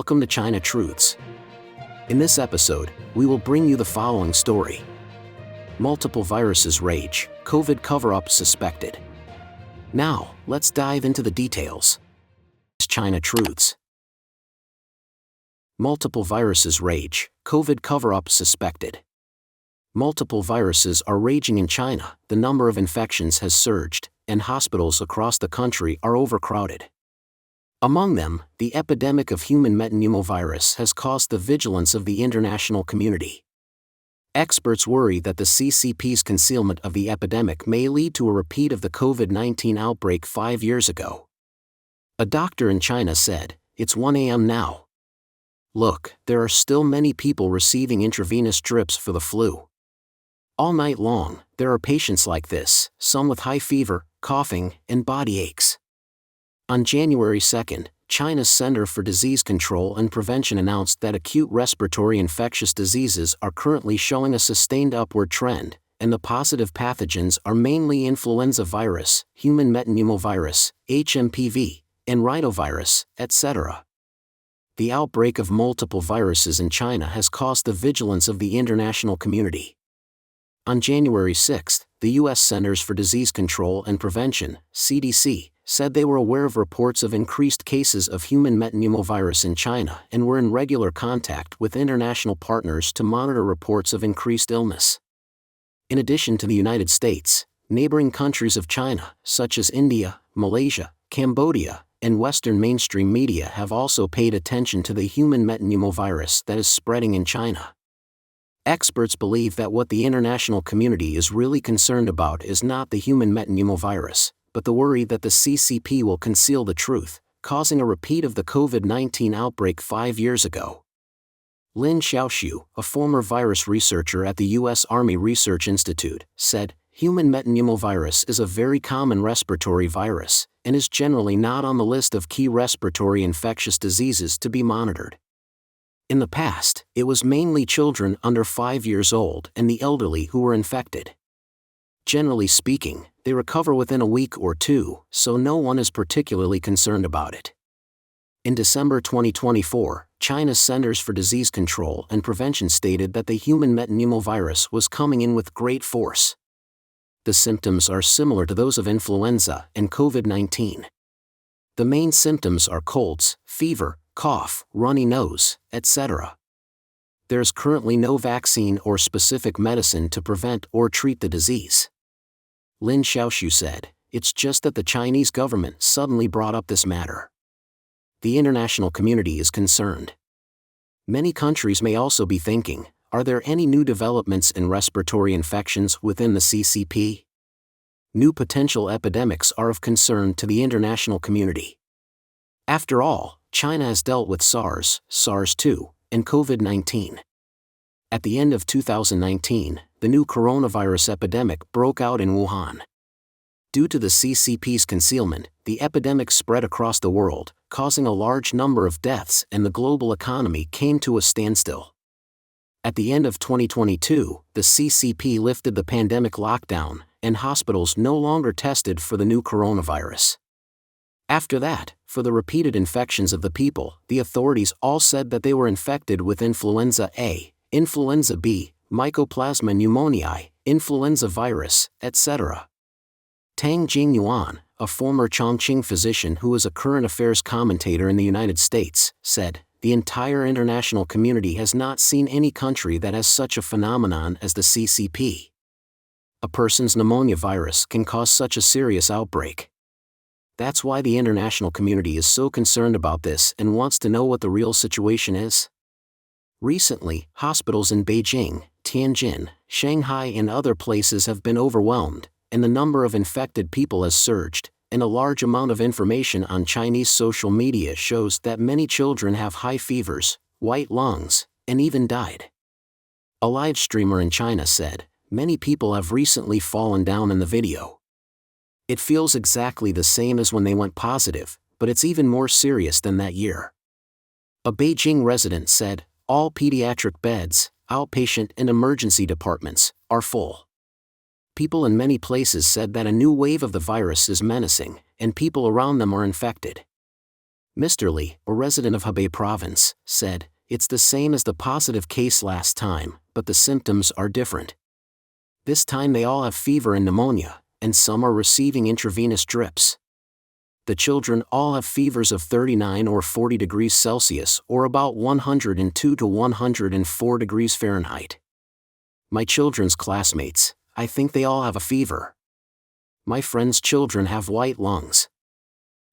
Welcome to China Truths. In this episode, we will bring you the following story. Multiple viruses rage, COVID cover-up suspected. Now, let's dive into the details. China Truths. Multiple viruses rage, COVID cover-up suspected. Multiple viruses are raging in China, the number of infections has surged, and hospitals across the country are overcrowded. Among them, the epidemic of human metapneumovirus has caused the vigilance of the international community. Experts worry that the CCP's concealment of the epidemic may lead to a repeat of the COVID-19 outbreak 5 years ago. A doctor in China said, "It's 1 a.m. now. Look, there are still many people receiving intravenous drips for the flu. All night long, there are patients like this, some with high fever, coughing, and body aches." On January 2, China's Center for Disease Control and Prevention announced that acute respiratory infectious diseases are currently showing a sustained upward trend, and the positive pathogens are mainly influenza virus, human metapneumovirus, HMPV, and rhinovirus, etc. The outbreak of multiple viruses in China has caused the vigilance of the international community. On January 6, the U.S. Centers for Disease Control and Prevention, CDC, said they were aware of reports of increased cases of human metapneumovirus in China and were in regular contact with international partners to monitor reports of increased illness. In addition to the United States, neighboring countries of China, such as India, Malaysia, Cambodia, and Western mainstream media have also paid attention to the human metapneumovirus that is spreading in China. Experts believe that what the international community is really concerned about is not the human metapneumovirus, but the worry that the CCP will conceal the truth, causing a repeat of the COVID-19 outbreak 5 years ago. Lin Xiaoxiu, a former virus researcher at the U.S. Army Research Institute, said, "Human metapneumovirus is a very common respiratory virus, and is generally not on the list of key respiratory infectious diseases to be monitored. In the past, it was mainly children under 5 years old and the elderly who were infected. Generally speaking, they recover within a week or two, so no one is particularly concerned about it." In December 2024, China's Centers for Disease Control and Prevention stated that the human metapneumovirus was coming in with great force. The symptoms are similar to those of influenza and COVID-19. The main symptoms are colds, fever, cough, runny nose, etc. There is currently no vaccine or specific medicine to prevent or treat the disease. Lin Xiaoxiu said, "It's just that the Chinese government suddenly brought up this matter. The international community is concerned. Many countries may also be thinking, are there any new developments in respiratory infections within the CCP? New potential epidemics are of concern to the international community. After all, China has dealt with SARS, SARS-2, and COVID-19. At the end of 2019, the new coronavirus epidemic broke out in Wuhan. Due to the CCP's concealment, the epidemic spread across the world, causing a large number of deaths, and the global economy came to a standstill. At the end of 2022, the CCP lifted the pandemic lockdown, and hospitals no longer tested for the new coronavirus. After that, for the repeated infections of the people, the authorities all said that they were infected with influenza A, influenza B, Mycoplasma pneumoniae, influenza virus, etc. Tang Jingyuan, a former Chongqing physician who is a current affairs commentator in the United States, said, "The entire international community has not seen any country that has such a phenomenon as the CCP. A person's pneumonia virus can cause such a serious outbreak. That's why the international community is so concerned about this and wants to know what the real situation is." Recently, hospitals in Beijing, Tianjin, Shanghai and other places have been overwhelmed, and the number of infected people has surged, and a large amount of information on Chinese social media shows that many children have high fevers, white lungs, and even died. A live streamer in China said, "Many people have recently fallen down in the video. It feels exactly the same as when they went positive, but it's even more serious than that year." A Beijing resident said, "All pediatric beds, outpatient and emergency departments, are full." People in many places said that a new wave of the virus is menacing, and people around them are infected. Mr. Li, a resident of Hebei province, said, "It's the same as the positive case last time, but the symptoms are different. This time they all have fever and pneumonia, and some are receiving intravenous drips. The children all have fevers of 39 or 40 degrees Celsius or about 102 to 104 degrees Fahrenheit. My children's classmates, I think they all have a fever. My friends' children have white lungs."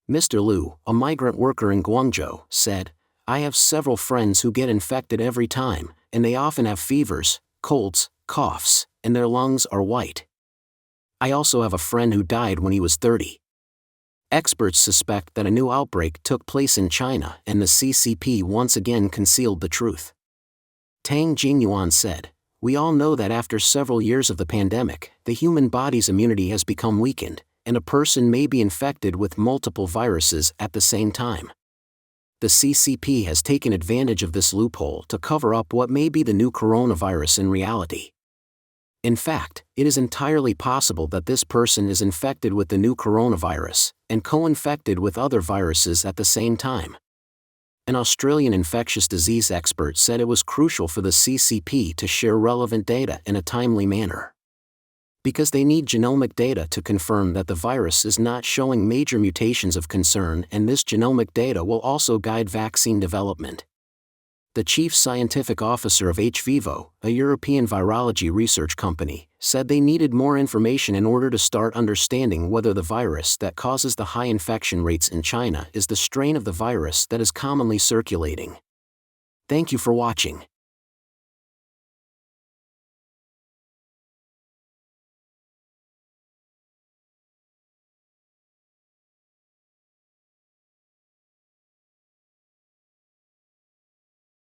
Mr. Liu, a migrant worker in Guangzhou, said, "I have several friends who get infected every time, and they often have fevers, colds, coughs, and their lungs are white. I also have a friend who died when he was 30. Experts suspect that a new outbreak took place in China and the CCP once again concealed the truth." Tang Jingyuan said, "We all know that after several years of the pandemic, the human body's immunity has become weakened, and a person may be infected with multiple viruses at the same time. The CCP has taken advantage of this loophole to cover up what may be the new coronavirus in reality. In fact, it is entirely possible that this person is infected with the new coronavirus, and co-infected with other viruses at the same time." An Australian infectious disease expert said it was crucial for the CCP to share relevant data in a timely manner. Because they need genomic data to confirm that the virus is not showing major mutations of concern, and this genomic data will also guide vaccine development. The chief scientific officer of hVivo, a European virology research company, said they needed more information in order to start understanding whether the virus that causes the high infection rates in China is the strain of the virus that is commonly circulating. Thank you for watching.